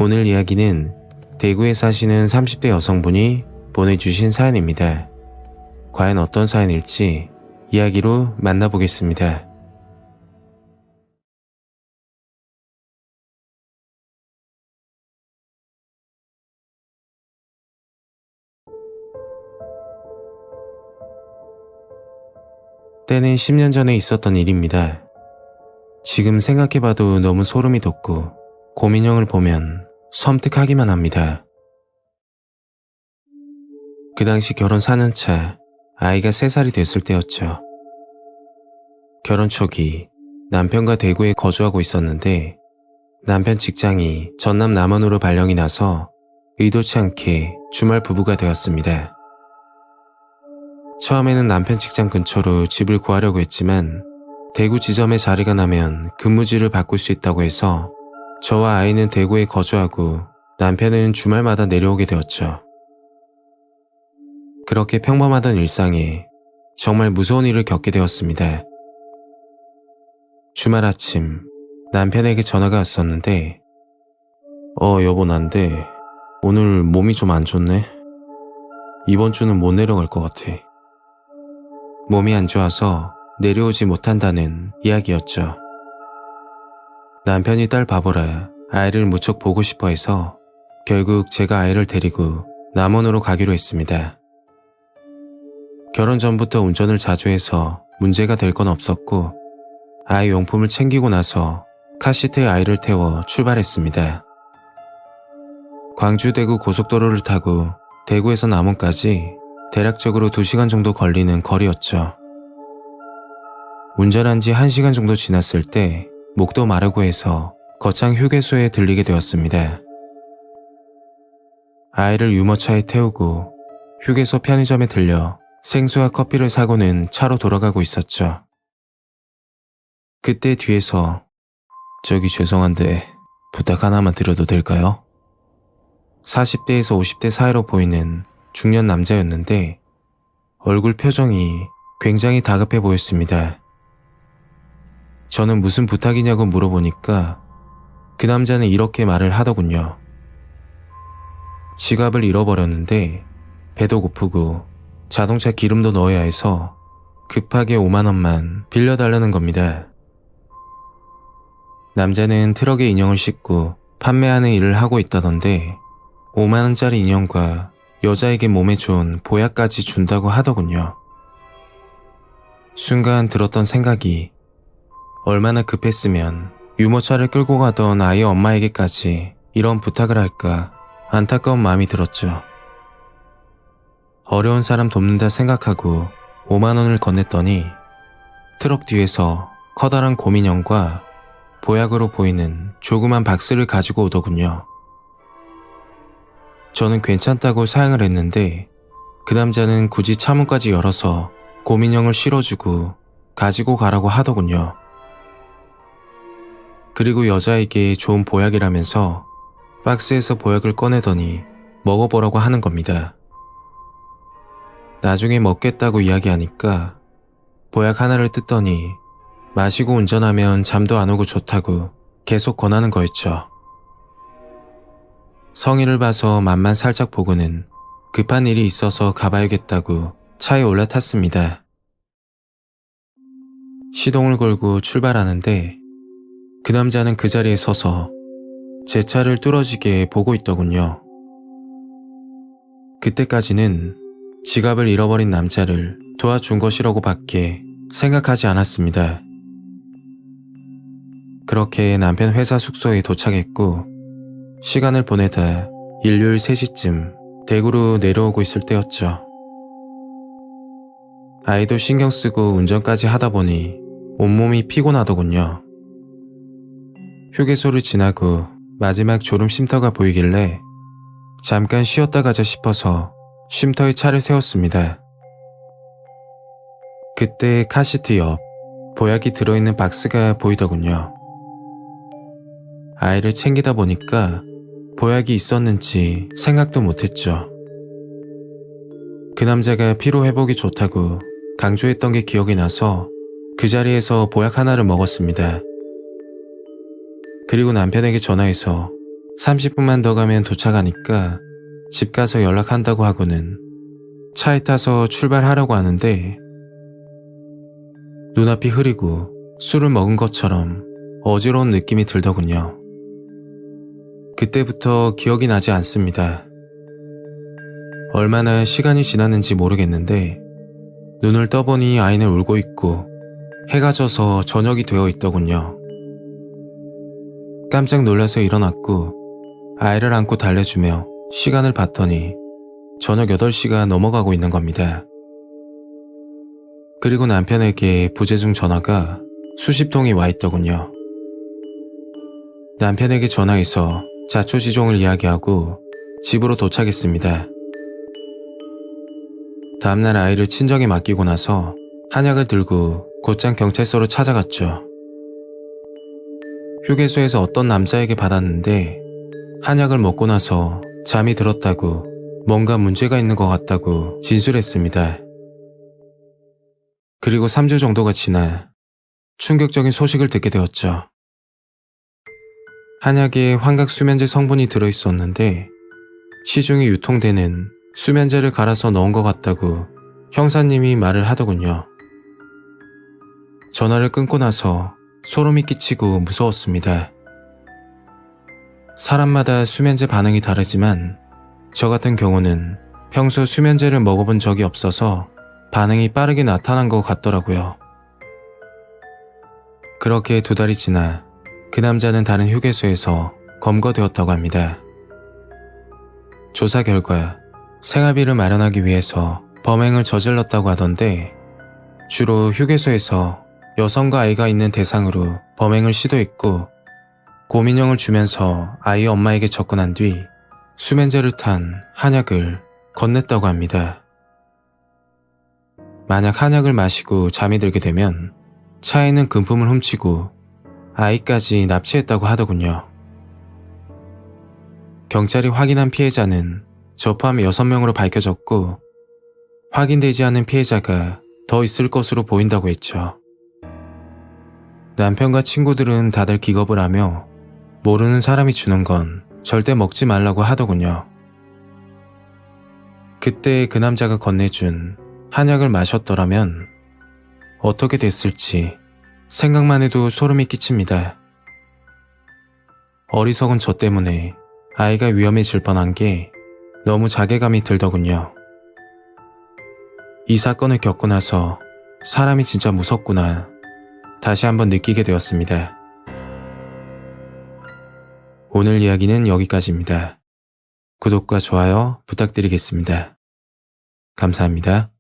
오늘 이야기는 대구에 사시는 30대 여성분이 보내주신 사연입니다. 과연 어떤 사연일지 이야기로 만나보겠습니다. 때는 10년 전에 있었던 일입니다. 지금 생각해봐도 너무 소름이 돋고 고민형을 보면 섬뜩하기만 합니다. 그 당시 결혼 4년차, 아이가 3살이 됐을 때였죠. 결혼 초기 남편과 대구에 거주하고 있었는데 남편 직장이 전남 남원으로 발령이 나서 의도치 않게 주말 부부가 되었습니다. 처음에는 남편 직장 근처로 집을 구하려고 했지만 대구 지점에 자리가 나면 근무지를 바꿀 수 있다고 해서 저와 아이는 대구에 거주하고 남편은 주말마다 내려오게 되었죠. 그렇게 평범하던 일상에 정말 무서운 일을 겪게 되었습니다. 주말 아침 남편에게 전화가 왔었는데 여보 난데 오늘 몸이 좀 안 좋네. 이번 주는 못 내려갈 것 같아. 몸이 안 좋아서 내려오지 못한다는 이야기였죠. 남편이 딸 바보라 아이를 무척 보고 싶어 해서 결국 제가 아이를 데리고 남원으로 가기로 했습니다. 결혼 전부터 운전을 자주 해서 문제가 될 건 없었고 아이 용품을 챙기고 나서 카시트에 아이를 태워 출발했습니다. 광주 대구 고속도로를 타고 대구에서 남원까지 대략적으로 2시간 정도 걸리는 거리였죠. 운전한 지 1시간 정도 지났을 때 목도 마르고 해서 거창 휴게소에 들리게 되었습니다. 아이를 유모차에 태우고 휴게소 편의점에 들려 생수와 커피를 사고는 차로 돌아가고 있었죠. 그때 뒤에서 저기 죄송한데 부탁 하나만 드려도 될까요? 40대에서 50대 사이로 보이는 중년 남자였는데 얼굴 표정이 굉장히 다급해 보였습니다. 저는 무슨 부탁이냐고 물어보니까 그 남자는 이렇게 말을 하더군요. 지갑을 잃어버렸는데 배도 고프고 자동차 기름도 넣어야 해서 급하게 5만 원만 빌려달라는 겁니다. 남자는 트럭에 인형을 싣고 판매하는 일을 하고 있다던데 5만 원짜리 인형과 여자에게 몸에 좋은 보약까지 준다고 하더군요. 순간 들었던 생각이 얼마나 급했으면 유모차를 끌고 가던 아이 엄마에게까지 이런 부탁을 할까 안타까운 마음이 들었죠. 어려운 사람 돕는다 생각하고 5만 원을 건넸더니 트럭 뒤에서 커다란 곰인형과 보약으로 보이는 조그만 박스를 가지고 오더군요. 저는 괜찮다고 사양을 했는데 그 남자는 굳이 차문까지 열어서 곰인형을 실어주고 가지고 가라고 하더군요. 그리고 여자에게 좋은 보약이라면서 박스에서 보약을 꺼내더니 먹어보라고 하는 겁니다. 나중에 먹겠다고 이야기하니까 보약 하나를 뜯더니 마시고 운전하면 잠도 안 오고 좋다고 계속 권하는 거였죠. 성의를 봐서 맛만 살짝 보고는 급한 일이 있어서 가봐야겠다고 차에 올라탔습니다. 시동을 걸고 출발하는데 그 남자는 그 자리에 서서 제 차를 뚫어지게 보고 있더군요. 그때까지는 지갑을 잃어버린 남자를 도와준 것이라고 밖에 생각하지 않았습니다. 그렇게 남편 회사 숙소에 도착했고 시간을 보내다 일요일 3시쯤 대구로 내려오고 있을 때였죠. 아이도 신경 쓰고 운전까지 하다 보니 온몸이 피곤하더군요. 휴게소를 지나고 마지막 졸음 쉼터가 보이길래 잠깐 쉬었다 가자 싶어서 쉼터에 차를 세웠습니다. 그때 카시트 옆 보약이 들어있는 박스가 보이더군요. 아이를 챙기다 보니까 보약이 있었는지 생각도 못했죠. 그 남자가 피로회복이 좋다고 강조했던 게 기억이 나서 그 자리에서 보약 하나를 먹었습니다. 그리고 남편에게 전화해서 30분만 더 가면 도착하니까 집 가서 연락한다고 하고는 차에 타서 출발하려고 하는데 눈앞이 흐리고 술을 먹은 것처럼 어지러운 느낌이 들더군요. 그때부터 기억이 나지 않습니다. 얼마나 시간이 지났는지 모르겠는데 눈을 떠보니 아이는 울고 있고 해가 져서 저녁이 되어 있더군요. 깜짝 놀라서 일어났고 아이를 안고 달래주며 시간을 봤더니 저녁 8시가 넘어가고 있는 겁니다. 그리고 남편에게 부재중 전화가 수십 통이 와 있더군요. 남편에게 전화해서 자초지종을 이야기하고 집으로 도착했습니다. 다음날 아이를 친정에 맡기고 나서 한약을 들고 곧장 경찰서로 찾아갔죠. 휴게소에서 어떤 남자에게 받았는데 한약을 먹고 나서 잠이 들었다고 뭔가 문제가 있는 것 같다고 진술했습니다. 그리고 3주 정도가 지나 충격적인 소식을 듣게 되었죠. 한약에 환각수면제 성분이 들어있었는데 시중에 유통되는 수면제를 갈아서 넣은 것 같다고 형사님이 말을 하더군요. 전화를 끊고 나서 소름이 끼치고 무서웠습니다. 사람마다 수면제 반응이 다르지만 저 같은 경우는 평소 수면제를 먹어본 적이 없어서 반응이 빠르게 나타난 것 같더라고요. 그렇게 2달이 지나 그 남자는 다른 휴게소에서 검거되었다고 합니다. 조사 결과 생활비를 마련하기 위해서 범행을 저질렀다고 하던데 주로 휴게소에서 여성과 아이가 있는 대상으로 범행을 시도했고 고민형을 주면서 아이 엄마에게 접근한 뒤 수면제를 탄 한약을 건넸다고 합니다. 만약 한약을 마시고 잠이 들게 되면 차에 있는 금품을 훔치고 아이까지 납치했다고 하더군요. 경찰이 확인한 피해자는 저 포함 6명으로 밝혀졌고 확인되지 않은 피해자가 더 있을 것으로 보인다고 했죠. 남편과 친구들은 다들 기겁을 하며 모르는 사람이 주는 건 절대 먹지 말라고 하더군요. 그때 그 남자가 건네준 한약을 마셨더라면 어떻게 됐을지 생각만 해도 소름이 끼칩니다. 어리석은 저 때문에 아이가 위험해질 뻔한 게 너무 자괴감이 들더군요. 이 사건을 겪고 나서 사람이 진짜 무섭구나 다시 한번 느끼게 되었습니다. 오늘 이야기는 여기까지입니다. 구독과 좋아요 부탁드리겠습니다. 감사합니다.